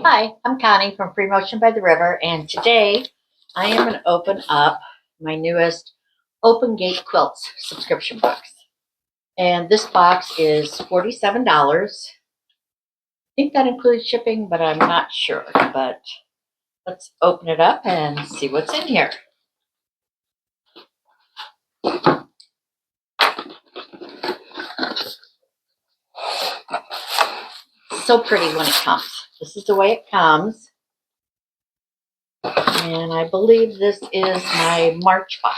Hi, I'm Connie from Free Motion by the River, and today I am going to open up my newest Open Gate Quilt subscription box. And this box is $47. I think that includes shipping, but I'm not sure. But let's open it up and see what's in here. So pretty when it comes. This is the way it comes. And I believe this is my March box.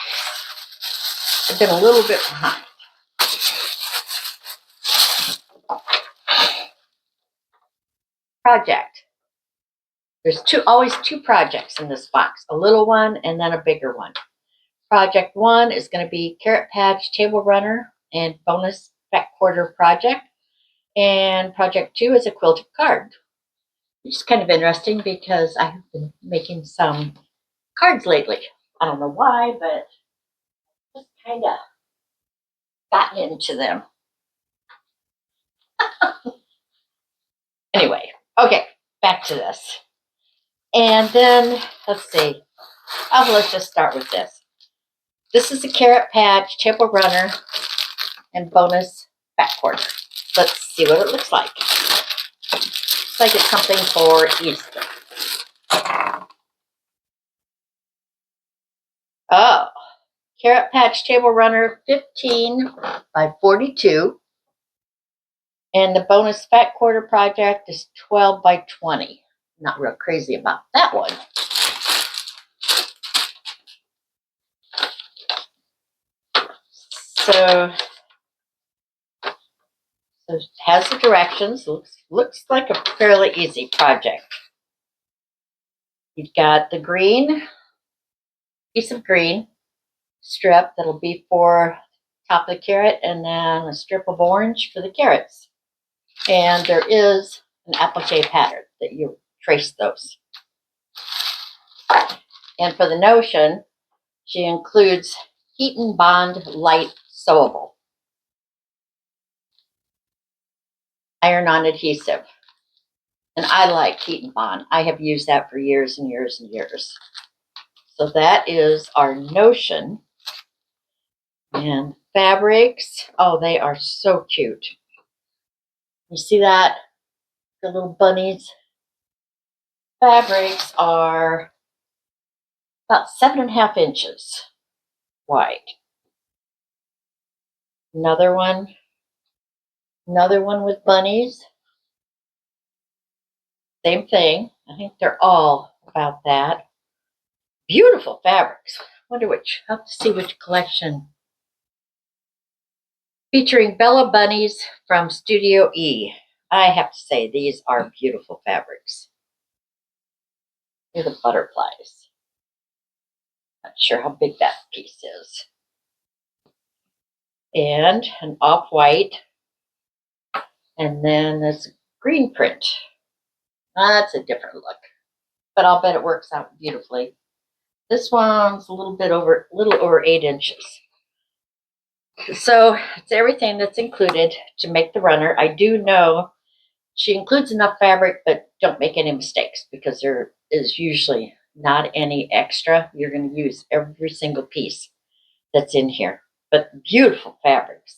I've been a little bit behind. Project. There's always two projects in this box, a little one and then a bigger one. Project 1 is going to be Carrot Patch Table Runner and bonus back quarter project. And project 2 is a quilted card. It's kind of interesting because I have been making some cards lately. I don't know why, but just kind of gotten into them. Anyway, okay, back to this. And then, let's see. Let's just start with this. This is a Carrot Patch Table Runner and bonus back quarter. Let's see what it looks like. Looks like it's something for Easter. Oh, Carrot Patch Table Runner 15 by 42. And the bonus fat quarter project is 12 by 20. Not real crazy about that one. So it has the directions. Looks like a fairly easy project. You've got the green, piece of green strip that'll be for top of the carrot, and then a strip of orange for the carrots. And there is an applique pattern that you trace those. And for the notion, she includes Heat and Bond Light Sewable. Iron-on adhesive. And I like Heat and Bond. I have used that for years and years and years. So that is our notion. And fabrics, oh, they are so cute. You see that? The little bunnies. Fabrics are about 7.5 inches wide. Another one with bunnies. Same thing. I think they're all about that. Beautiful fabrics. Wonder which. I'll have to see which collection. Featuring Bella Bunnies from Studio E. I have to say, these are beautiful fabrics. They're the butterflies. Not sure how big that piece is. And an off-white. And then this green print. That's a different look. But I'll bet it works out beautifully. This one's a little over 8 inches. So it's everything that's included to make the runner. I do know she includes enough fabric, but don't make any mistakes because there is usually not any extra. You're going to use every single piece that's in here. But beautiful fabrics.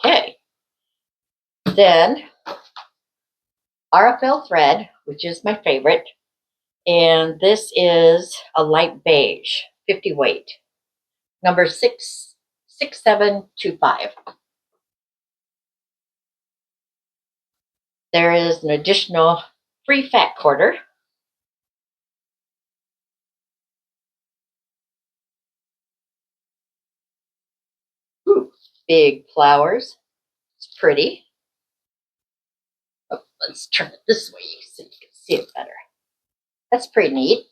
Okay. Then RFL thread, which is my favorite. And this is a light beige, 50 weight. Number 66725. There is an additional free fat quarter. Ooh, big flowers. It's pretty. Oh, let's turn it this way so you can see it better. That's pretty neat.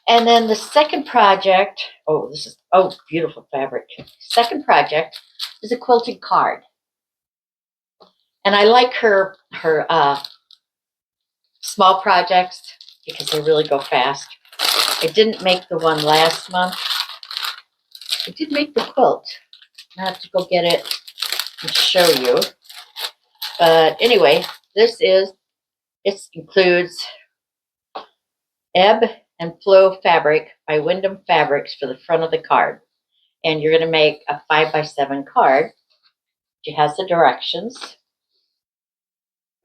And then the second project, beautiful fabric. Second project is a quilted card. And I like her small projects because they really go fast. I didn't make the one last month. I did make the quilt. I have to go get it and show you. But anyway, it includes Ebb and Flow fabric by Wyndham Fabrics for the front of the card. And you're going to make a 5x7 card. She has the directions.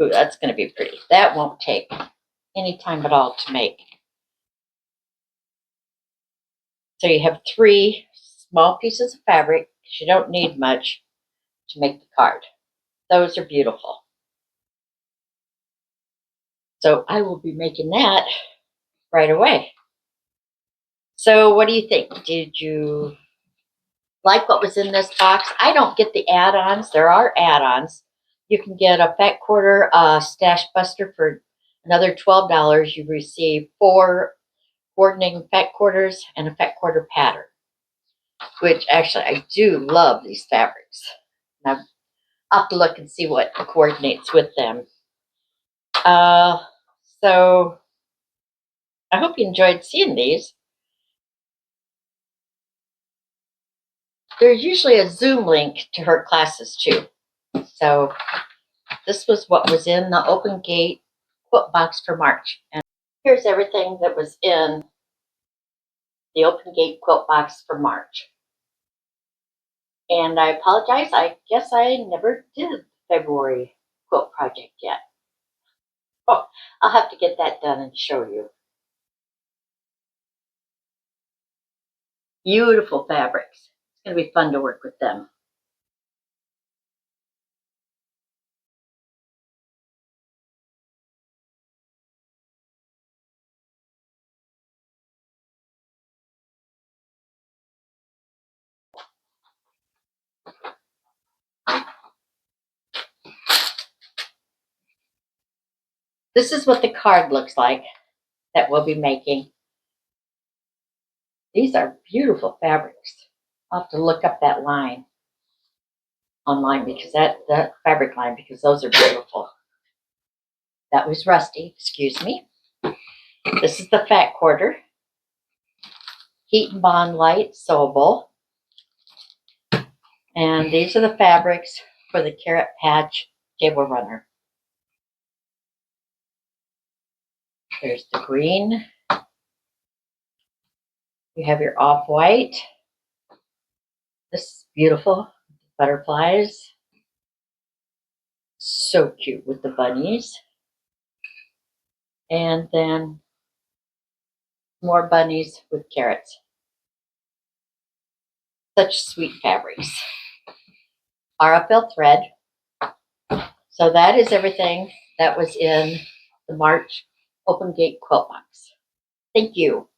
Ooh, that's going to be pretty. That won't take any time at all to make. So you have 3 small pieces of fabric. You don't need much to make the card. Those are beautiful. So I will be making that right away. So what do you think? Did you like what was in this box? I don't get the add-ons. There are add-ons. You can get a fat quarter stash buster for another $12. You receive 4 coordinating fat quarters and a fat quarter pattern, which actually I do love these fabrics. Now I'll have to look and see what coordinates with them. So I hope you enjoyed seeing these. There's usually a Zoom link to her classes too. So this was what was in the Open Gate Quilt box for March. And here's everything that was in the Open Gate Quilt box for March. And I apologize, I guess I never did the February quilt project yet. Oh, I'll have to get that done and show you. Beautiful fabrics. It's going to be fun to work with them. This is what the card looks like that we'll be making. These are beautiful fabrics. I'll have to look up that line online because that fabric line, because those are beautiful. That was rusty, excuse me. This is the fat quarter. Heat and Bond Light sewable. And these are the fabrics for the Carrot Patch table runner. There's the green. You have your off-white. This is beautiful. Butterflies. So cute with the bunnies. And then more bunnies with carrots. Such sweet fabrics. RFL thread. So that is everything that was in the March Open Gate Quilt box. Thank you.